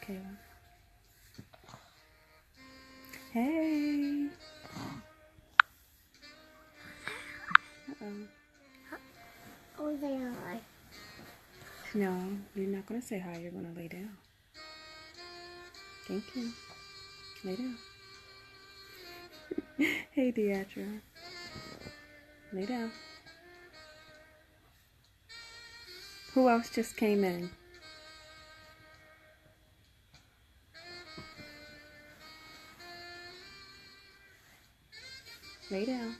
Caleb. Hey. Uh-oh. Oh, they are. No, you're not going to say hi. You're going to lay down. Thank you. Lay down. Hey, Deatra. Lay down. Who else just came in? Lay down.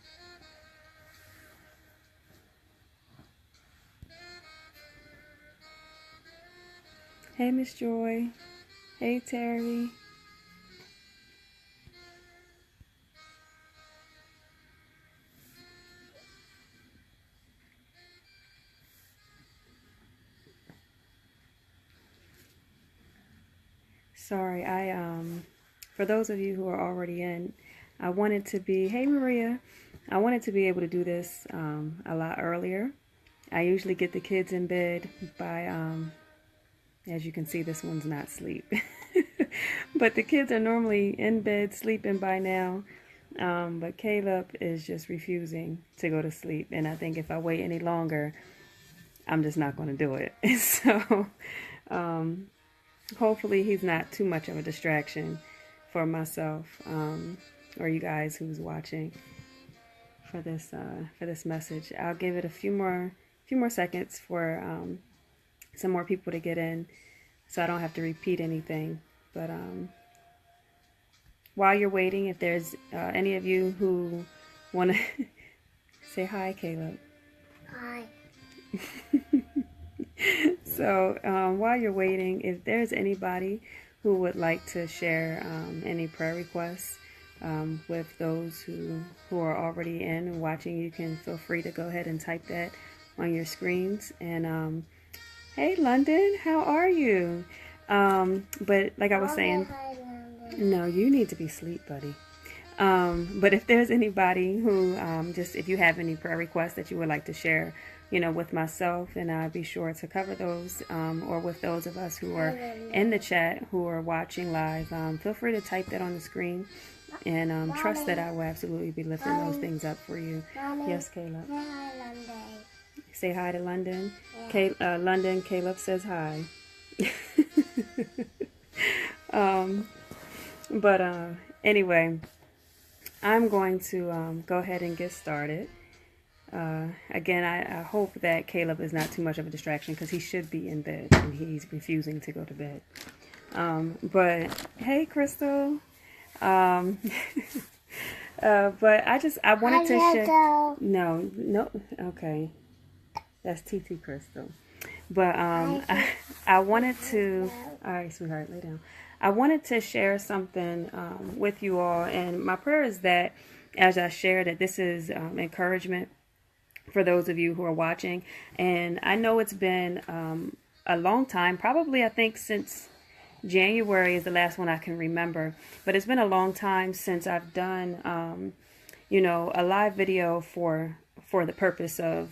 Hey, Miss Joy. Hey, Terry. Sorry, for those of you who are already in, I wanted to be, hey Maria, I wanted to be able to do this a lot earlier. I usually get the kids in bed by, as you can see, this one's not asleep. But the kids are normally in bed sleeping by now. But Caleb is just refusing to go to sleep. And I think if I wait any longer, I'm just not going to do it. So, hopefully he's not too much of a distraction for myself or you guys who's watching for this message. I'll give it a few more seconds for some more people to get in, so I don't have to repeat anything. But while you're waiting, if there's any of you who want to say hi, Caleb. Hi. So while you're waiting, if there's anybody who would like to share any prayer requests with those who are already in and watching, you can feel free to go ahead and type that on your screens. And hey, London, how are you? But like I was saying, no, you need to be asleep, buddy. But if there's anybody who just, if you have any prayer requests that you would like to share, with myself, and I'll be sure to cover those, or with those of us who are in the chat who are watching live, feel free to type that on the screen, and trust that I will absolutely be lifting those things up for you. Mommy. Yes, Caleb. Say hi, London. Say hi to London. Yeah. London, Caleb says hi. But anyway, I'm going to go ahead and get started. Again, I hope that Caleb is not too much of a distraction, because he should be in bed and he's refusing to go to bed. But hey, Crystal. But I wanted to share. No, okay, that's TT Crystal. But I wanted to. All right, sweetheart, lay down. I wanted to share something with you all, and my prayer is that as I share that this is encouragement for those of you who are watching. And I know it's been a long time, probably I think since January is the last one I can remember, but it's been a long time since I've done a live video for the purpose of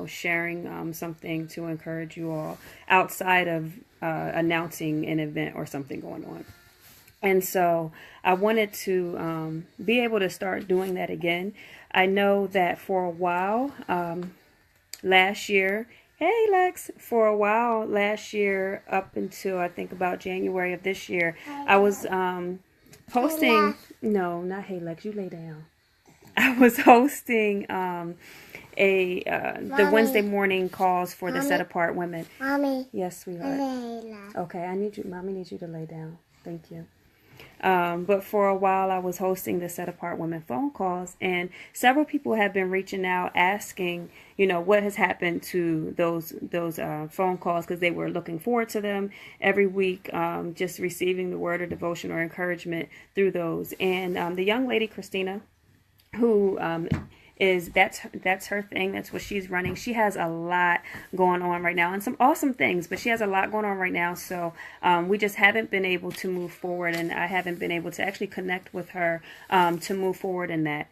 sharing something to encourage you all outside of announcing an event or something going on. And so I wanted to be able to start doing that again. I know that for a while last year, hey Lex, for a while last year up until I think about January of this year, I was hosting, no, not hey Lex, you lay down. I was hosting the Wednesday morning calls for the Set Apart Women. Mommy. Yes, sweetheart. Okay, Mommy needs you to lay down. Thank you. But for a while I was hosting the Set Apart Women phone calls, and several people have been reaching out asking, what has happened to those phone calls, because they were looking forward to them every week, just receiving the word or devotion or encouragement through those. And the young lady, Christina, who that's her thing. That's what she's running. She has a lot going on right now and some awesome things, but she has a lot going on right now. So we just haven't been able to move forward, and I haven't been able to actually connect with her to move forward in that.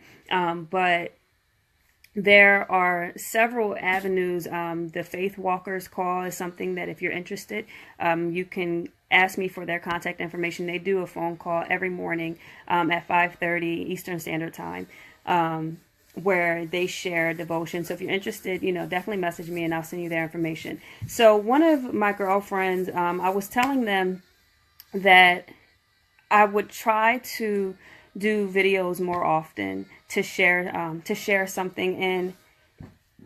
But there are several avenues. The Faith Walkers call is something that if you're interested, you can ask me for their contact information. They do a phone call every morning at 5:30 Eastern Standard Time, where they share devotion. So if you're interested, definitely message me and I'll send you their information. So one of my girlfriends, I was telling them that I would try to do videos more often to share something, and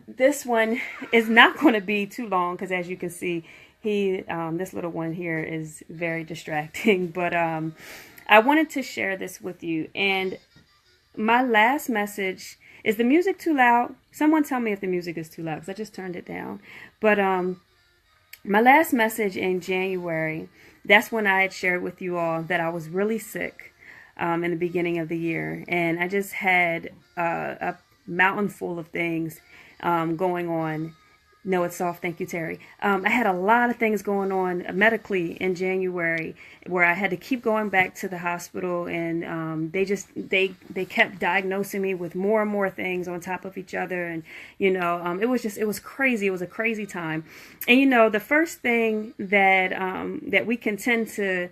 this one is not going to be too long because, as you can see, this little one here is very distracting. But I wanted to share this with you. And my last message is, the music too loud? Someone tell me if the music is too loud, because I just turned it down. But my last message in January, that's when I had shared with you all that I was really sick in the beginning of the year. And I just had a mountain full of things going on. No, it's soft. Thank you, Terry. I had a lot of things going on medically in January, where I had to keep going back to the hospital, and they kept diagnosing me with more and more things on top of each other. And, it was crazy. It was a crazy time. And, the first thing that we can tend to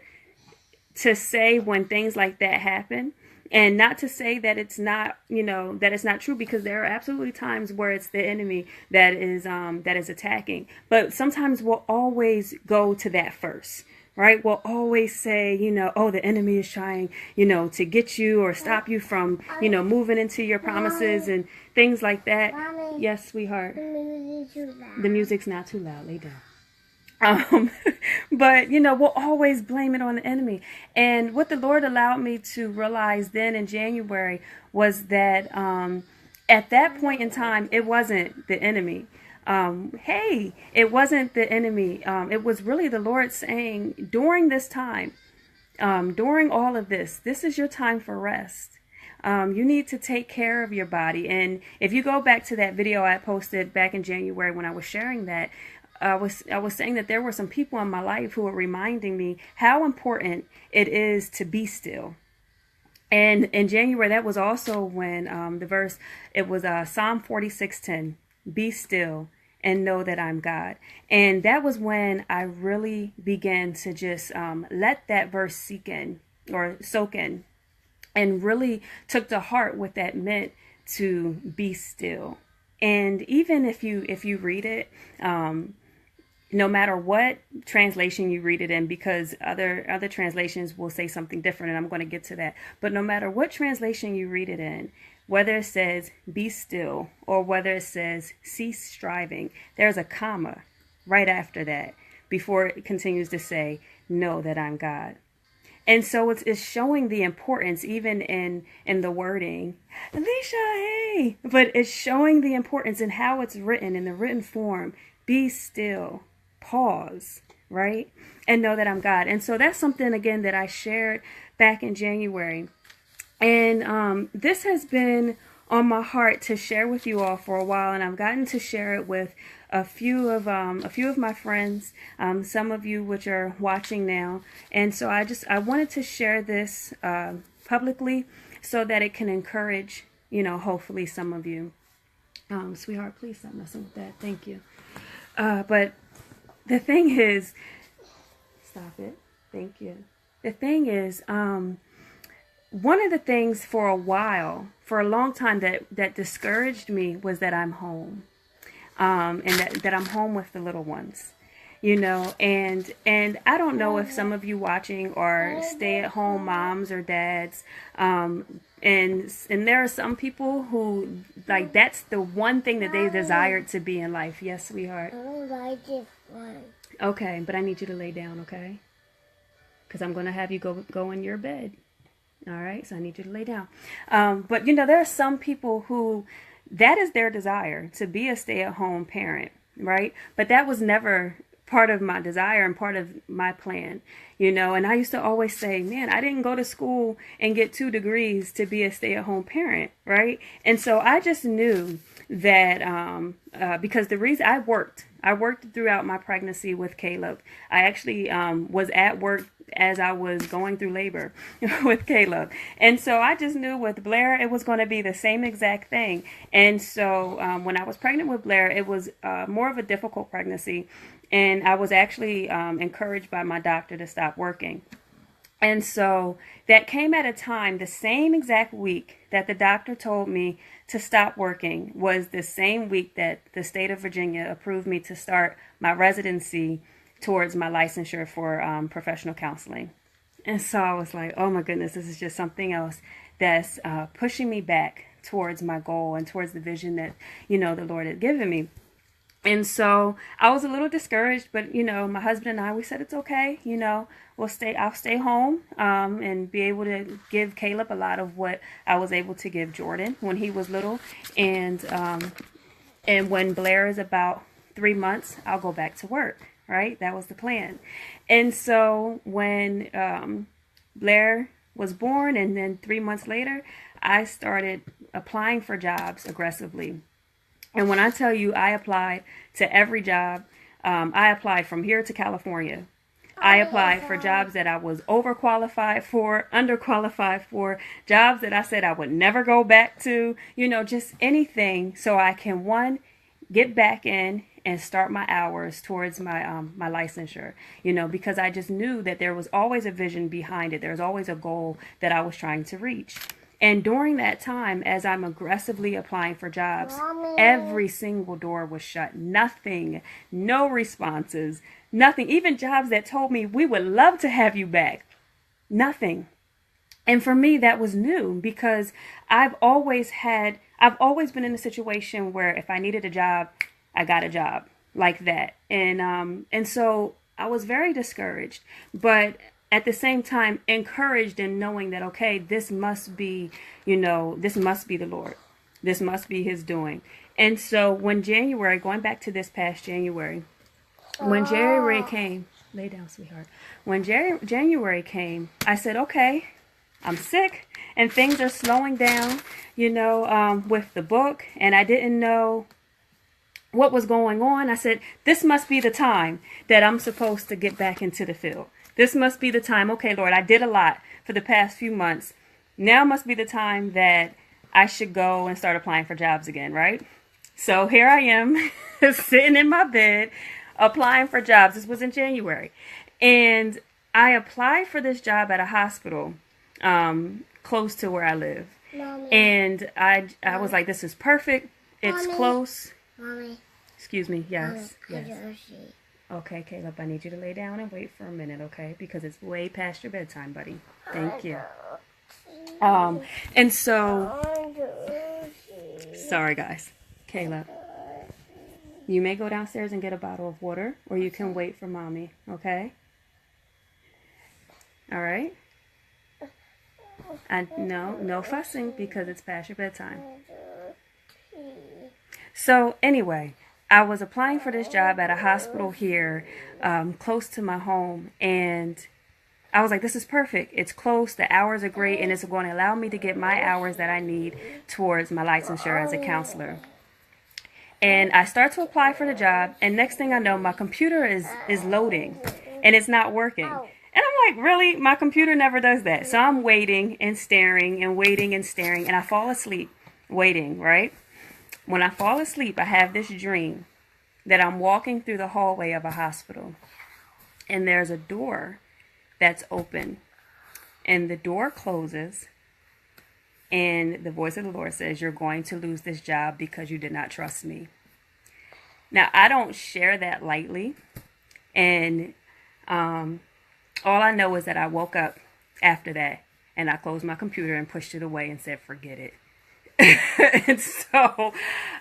say when things like that happen, and not to say that it's not, that it's not true, because there are absolutely times where it's the enemy that is attacking. But sometimes we'll always go to that first, right? We'll always say, oh, the enemy is trying, to get you or stop you from, moving into your promises and things like that. Mommy, yes, sweetheart. the music's too loud. The music's not too loud. Lay down. But we'll always blame it on the enemy. And what the Lord allowed me to realize then in January was that at that point in time, it wasn't the enemy. It wasn't the enemy. It was really the Lord saying, during this time, during all of this is your time for rest. You need to take care of your body. And if you go back to that video I posted back in January when I was sharing that, I was saying that there were some people in my life who were reminding me how important it is to be still. And in January, that was also when the verse, it was Psalm 46:10, be still and know that I'm God. And that was when I really began to just let that verse soak in, and really took to heart what that meant to be still. And even if you read it, no matter what translation you read it in, because other translations will say something different, and I'm going to get to that. But no matter what translation you read it in, whether it says be still or whether it says cease striving, there's a comma right after that before it continues to say, know that I'm God. And so it's showing the importance, even in the wording. Alicia, hey! But it's showing the importance in how it's written, in the written form. Be still. Pause, right? And know that I'm God. And so that's something, again, that I shared back in January. And this has been on my heart to share with you all for a while, and I've gotten to share it with a few of my friends, some of you which are watching now. And so I wanted to share this publicly so that it can encourage, hopefully some of you. Sweetheart, please stop messing with that. Thank you. But the thing is, stop it. Thank you. The thing is, one of the things for a long time that discouraged me was that I'm home, and that I'm home with the little ones, and I don't know if some of you watching are stay-at-home moms or dads, and there are some people who, like, that's the one thing that they desired to be in life. Yes, sweetheart. I don't like this one. Okay, but I need you to lay down, okay? Because I'm going to have you go in your bed. All right, so I need you to lay down. But, there are some people who that is their desire, to be a stay-at-home parent, right? But that was never part of my desire and part of my plan, and I used to always say, man, I didn't go to school and get 2 degrees to be a stay-at-home parent, right? And so I just knew that because the reason I worked throughout my pregnancy with Caleb. I actually was at work as I was going through labor with Caleb. And so I just knew with Blair, it was going to be the same exact thing. And so when I was pregnant with Blair, it was more of a difficult pregnancy. And I was actually encouraged by my doctor to stop working. And so that came at a time, the same exact week that the doctor told me to stop working was the same week that the state of Virginia approved me to start my residency towards my licensure for professional counseling. And so I was like, oh my goodness, this is just something else that's pushing me back towards my goal and towards the vision that, the Lord had given me. And so I was a little discouraged, but, my husband and I, we said, it's okay. I'll stay home and be able to give Caleb a lot of what I was able to give Jordan when he was little. And when Blair is about 3 months, I'll go back to work. Right? That was the plan. And so when Blair was born and then 3 months later, I started applying for jobs aggressively. And when I tell you I applied to every job, I applied from here to California. I applied for jobs that I was overqualified for, underqualified for, jobs that I said I would never go back to, just anything so I can, one, get back in and start my hours towards my my licensure, because I just knew that there was always a vision behind it. There was always a goal that I was trying to reach. And during that time, as I'm aggressively applying for jobs, every single door was shut. Nothing, no responses, nothing. Even jobs that told me, we would love to have you back. Nothing. And for me, that was new because I've always been in a situation where if I needed a job, I got a job like that. And so I was very discouraged, but at the same time, encouraged in knowing that, okay, this must be the Lord. This must be his doing. And so when January, going back to this past January, when January came, lay down, sweetheart. When January came, I said, okay, I'm sick and things are slowing down, with the book. And I didn't know what was going on. I said, this must be the time that I'm supposed to get back into the field. This must be the time. Okay, Lord, I did a lot for the past few months. Now must be the time that I should go and start applying for jobs again, right? So here I am sitting in my bed applying for jobs. This was in January. And I applied for this job at a hospital close to where I live. Mommy. And I was like, this is perfect. It's Mommy. Close. Mommy. Excuse me. Yes. Mommy, yes. Okay, Caleb, I need you to lay down and wait for a minute, okay? Because it's way past your bedtime, buddy. Thank you. And so, sorry, guys. Caleb, you may go downstairs and get a bottle of water, or you can wait for Mommy, okay? All right? And no fussing because it's past your bedtime. So, anyway, I was applying for this job at a hospital here, close to my home, and I was like, this is perfect. It's close, the hours are great, and it's going to allow me to get my hours that I need towards my licensure as a counselor. And I start to apply for the job, and next thing I know, my computer is loading, and it's not working. And I'm like, really? My computer never does that. So I'm waiting and staring and waiting and staring, and I fall asleep waiting, right? When I fall asleep, I have this dream that I'm walking through the hallway of a hospital, and there's a door that's open, and the door closes, and the voice of the Lord says, you're going to lose this job because you did not trust me. Now, I don't share that lightly, and all I know is that I woke up after that, and I closed my computer and pushed it away and said, forget it. And so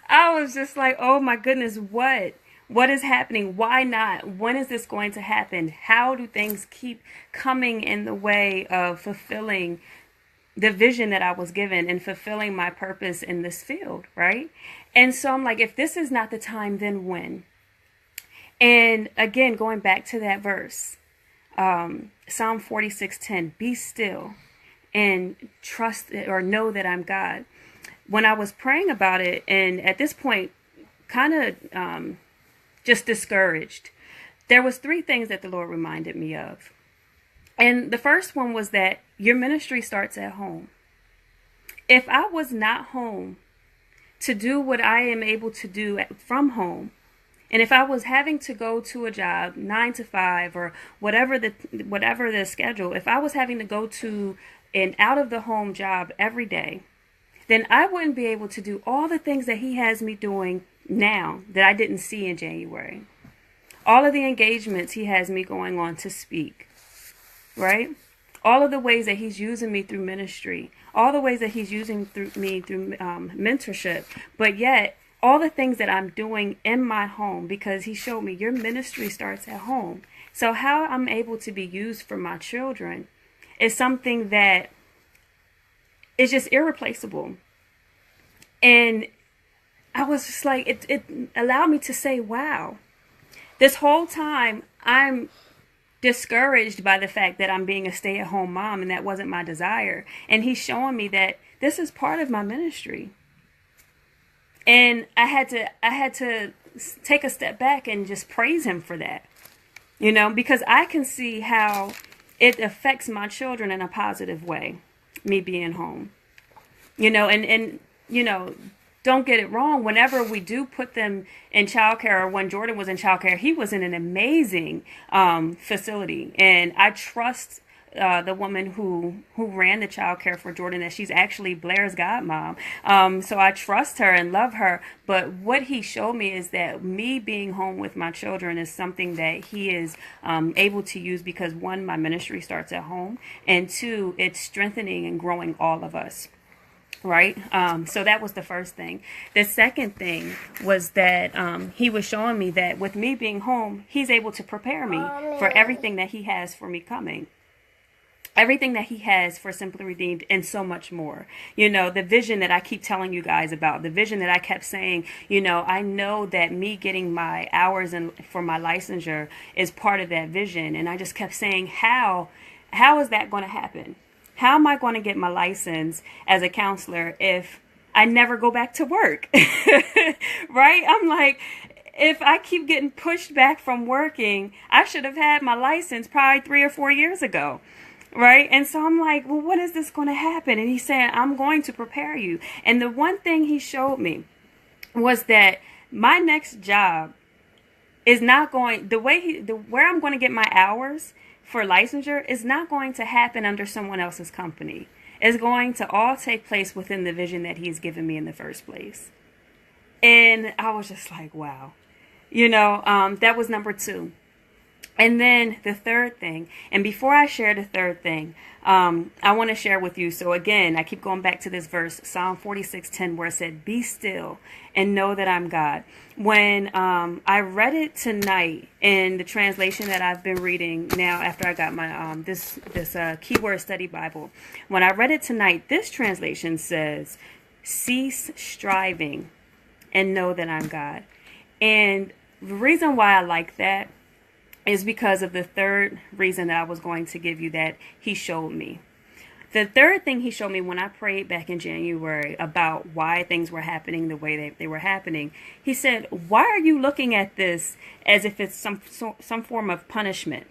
I was just like, oh my goodness, what is happening? Why not? When is this going to happen? How do things keep coming in the way of fulfilling the vision that I was given and fulfilling my purpose in this field, right? And so I'm like, if this is not the time, then when? And again, going back to that verse, Psalm 46:10, be still and trust or know that I'm God. when I was praying about it, and at this point, kind of just discouraged, there was three things that the Lord reminded me of. And the first one was that your ministry starts at home. If I was not home to do what I am able to do from home, and if I was having to go to a job 9 to 5 or whatever the schedule, if I was having to go to an out of the home job every day, then I wouldn't be able to do all the things that he has me doing now that I didn't see in January. All of the engagements he has me going on to speak, right? All of the ways that he's using me through ministry, all the ways that he's using me through mentorship, but yet all the things that I'm doing in my home, because he showed me your ministry starts at home. So how I'm able to be used for my children is something that is just irreplaceable. And I was just like, it allowed me to say, wow, this whole time I'm discouraged by the fact that I'm being a stay-at-home mom, and that wasn't my desire. And he's showing me that this is part of my ministry. And I had to take a step back and just praise him for that, because I can see how it affects my children in a positive way, me being home, and don't get it wrong. Whenever we do put them in childcare, or when Jordan was in childcare, he was in an amazing facility, and I trust the woman who ran the childcare for Jordan, that she's actually Blair's godmom. So I trust her and love her. But what he showed me is that me being home with my children is something that he is able to use, because one, my ministry starts at home, and two, it's strengthening and growing all of us. Right. So that was the first thing. The second thing was that he was showing me that with me being home, he's able to prepare me for everything that he has for me coming. Everything that he has for Simply Redeemed, and so much more. The vision that I keep telling you guys about, the vision that I kept saying, I know that me getting my hours for my licensure is part of that vision. And I just kept saying, how is that going to happen? How am I going to get my license as a counselor if I never go back to work? Right? I'm like, if I keep getting pushed back from working, I should have had my license probably 3 or 4 years ago. Right? And so I'm like, well, when is this going to happen? And he's saying, I'm going to prepare you. And the one thing he showed me was that my next job is not going, where I'm going to get my hours for licensure is not going to happen under someone else's company. It's going to all take place within the vision that he's given me in the first place. And I was just like, wow. That was number 2. And then the third thing, and before I share the third thing, I want to share with you. So again, I keep going back to this verse, Psalm 46:10, where it said, "Be still and know that I'm God." When I read it tonight in the translation that I've been reading now after I got my this Keyword Study Bible, when I read it tonight, this translation says, "Cease striving and know that I'm God." And the reason why I like that is because of the third reason that I was going to give you that he showed me. The third thing he showed me when I prayed back in January about why things were happening the way they were happening, he said, why are you looking at this as if it's some form of punishment?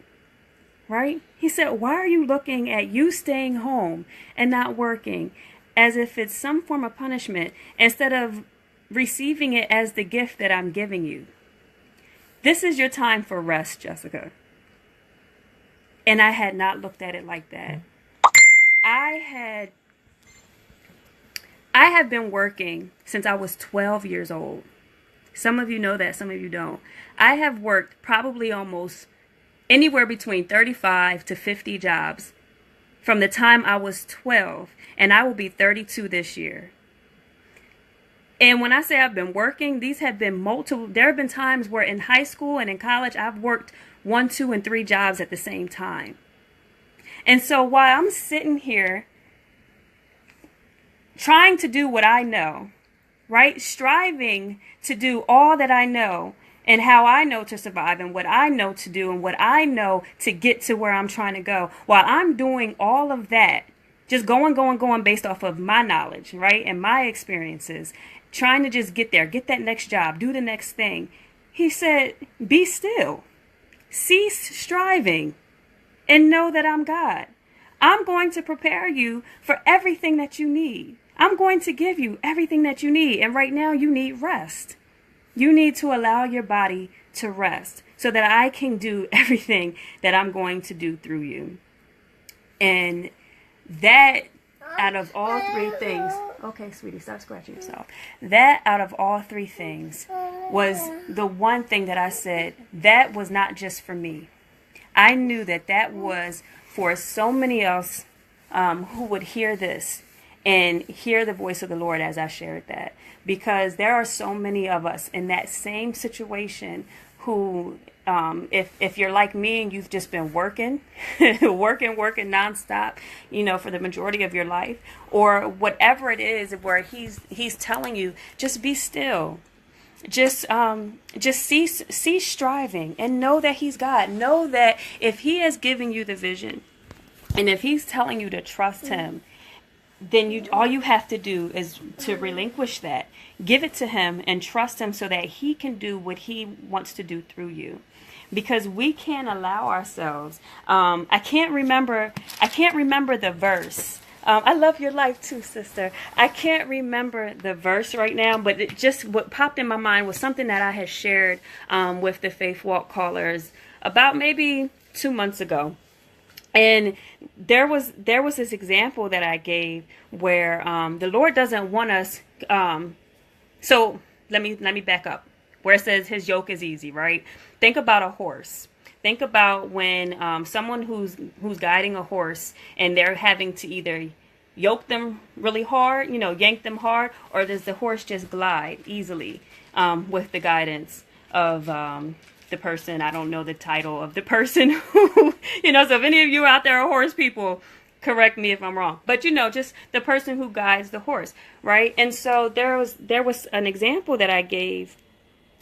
Right? He said, why are you looking at you staying home and not working as if it's some form of punishment, instead of receiving it as the gift that I'm giving you? This is your time for rest, Jessica. And I had not looked at it like that. I have been working since I was 12 years old. Some of you know that, some of you don't. I have worked probably almost anywhere between 35 to 50 jobs from the time I was 12, and I will be 32 this year. And when I say I've been working, these have been multiple. There have been times where in high school and in college, I've worked 1, 2, and 3 jobs at the same time. And so while I'm sitting here trying to do what I know, right? Striving to do all that I know and how I know to survive and what I know to do and what I know to get to where I'm trying to go. While I'm doing all of that, just going based off of my knowledge, right? And my experiences, trying to just get there, get that next job, do the next thing. He said, be still, cease striving, and know that I'm God. I'm going to prepare you for everything that you need. I'm going to give you everything that you need. And right now you need rest. You need to allow your body to rest so that I can do everything that I'm going to do through you. And that out of all three things, okay, sweetie, stop scratching yourself. That out of all three things was the one thing that I said, that was not just for me. I knew that that was for so many else who would hear this and hear the voice of the Lord as I shared that. Because there are so many of us in that same situation who, if you're like me and you've just been working, working nonstop, for the majority of your life, or whatever it is where he's telling you, just be still. Just cease striving and know that he's God. Know that if he has given you the vision and if he's telling you to trust him, then all you have to do is to relinquish that, give it to him and trust him so that he can do what he wants to do through you. Because we can't allow ourselves. I can't remember the verse. I love your life too, sister. I can't remember the verse right now, but what popped in my mind was something that I had shared with the Faith Walk callers about maybe 2 months ago. And there was this example that I gave where the Lord doesn't want us. So let me back up. Where it says his yoke is easy, right? Think about a horse. Think about when someone who's guiding a horse and they're having to either yoke them really hard, yank them hard, or does the horse just glide easily with the guidance of the person? I don't know the title of the person who, so if any of you out there are horse people, correct me if I'm wrong. But, just the person who guides the horse, right? And so there was an example that I gave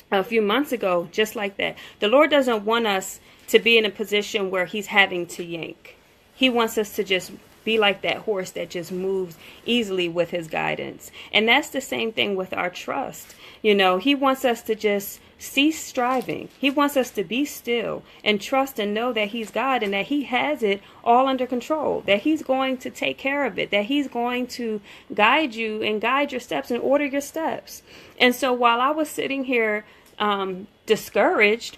a few months ago, just like that. The Lord doesn't want us to be in a position where he's having to yank. He wants us to just be like that horse that just moves easily with his guidance. And that's the same thing with our trust. He wants us to just cease striving. He wants us to be still and trust and know that he's God and that he has it all under control, that he's going to take care of it, that he's going to guide you and guide your steps and order your steps. And so while I was sitting here discouraged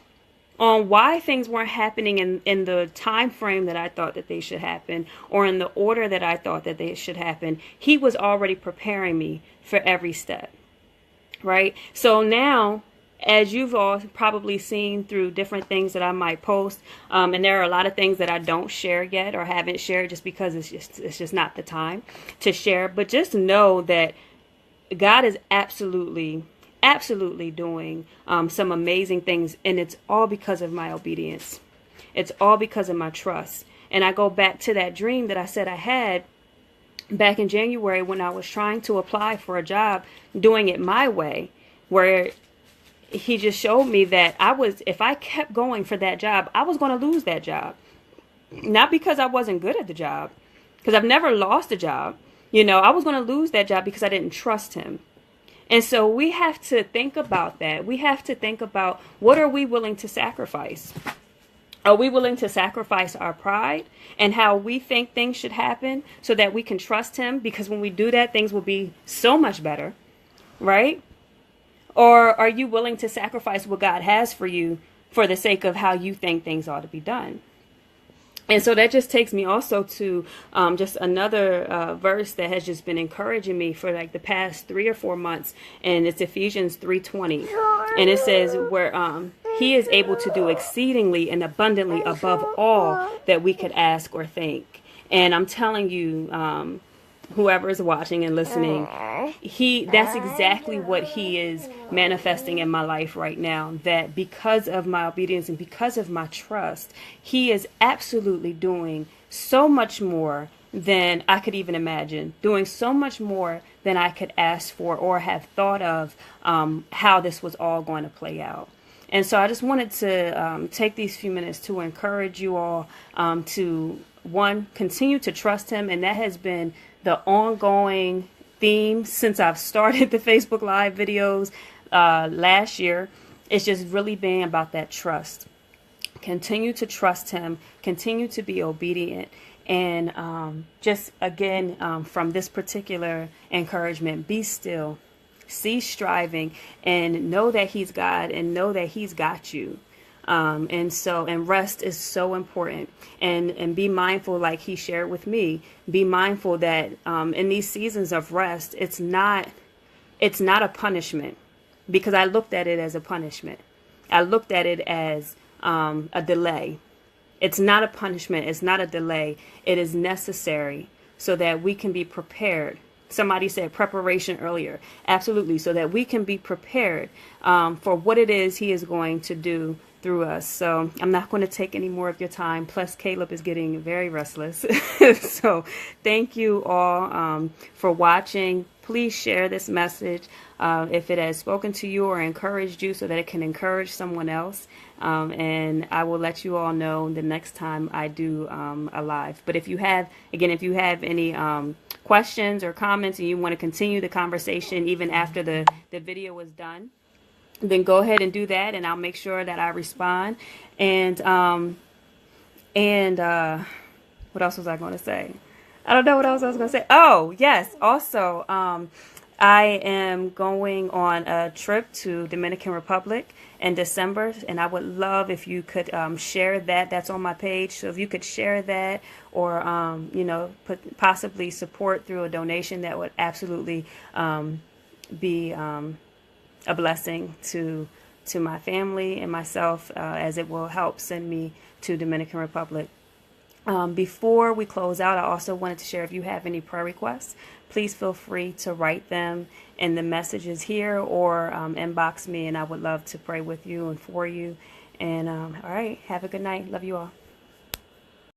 on why things weren't happening in the time frame that I thought that they should happen or in the order that I thought that they should happen, he was already preparing me for every step, right? So now, as you've all probably seen through different things that I might post, and there are a lot of things that I don't share yet or haven't shared just because it's just not the time to share, but just know that God is absolutely doing some amazing things, and it's all because of my obedience. It's all because of my trust. And I go back to that dream that I said I had back in January when I was trying to apply for a job, doing it my way, where he just showed me that if I kept going for that job, I was going to lose that job. Not because I wasn't good at the job, because I've never lost a job. I was going to lose that job because I didn't trust him. And so we have to think about that. We have to think about, what are we willing to sacrifice? Are we willing to sacrifice our pride and how we think things should happen so that we can trust him? Because when we do that, things will be so much better, right? Or are you willing to sacrifice what God has for you for the sake of how you think things ought to be done? And so that just takes me also to just another verse that has just been encouraging me for like the past 3 or 4 months. And it's Ephesians 3:20. And it says where he is able to do exceedingly and abundantly above all that we could ask or think. And I'm telling you, whoever is watching and listening, that's exactly what he is manifesting in my life right now. That because of my obedience and because of my trust, he is absolutely doing so much more than I could even imagine, doing so much more than I could ask for or have thought of how this was all going to play out. And so I just wanted to take these few minutes to encourage you all to one, continue to trust him. And that has been the ongoing theme since I've started the Facebook Live videos last year. It's just really being about that trust. Continue to trust him, continue to be obedient. And just again, from this particular encouragement, be still, cease striving, and know that he's God, and know that he's got you. And rest is so important, and be mindful, like he shared with me, be mindful that in these seasons of rest, it's not a punishment, because I looked at it as a punishment. I looked at it as a delay. It's not a punishment. It's not a delay. It is necessary so that we can be prepared. Somebody said preparation earlier. Absolutely. So that we can be prepared for what it is he is going to do through us. So I'm not going to take any more of your time. Plus, Caleb is getting very restless. So thank you all for watching. Please share this message if it has spoken to you or encouraged you, so that it can encourage someone else. And I will let you all know the next time I do a live. But if you have any questions or comments, and you want to continue the conversation even after the video is done, then go ahead and do that, and I'll make sure that I respond. And what else was I going to say? I don't know what else I was going to say. Oh, yes. Also, I am going on a trip to Dominican Republic in December, and I would love if you could share that. That's on my page. So if you could share that, or possibly support through a donation, that would absolutely be a blessing to my family and myself, as it will help send me to Dominican Republic. Before we close out, I also wanted to share, if you have any prayer requests, please feel free to write them in the messages here, or inbox me, and I would love to pray with you and for you. And all right, have a good night. Love you all.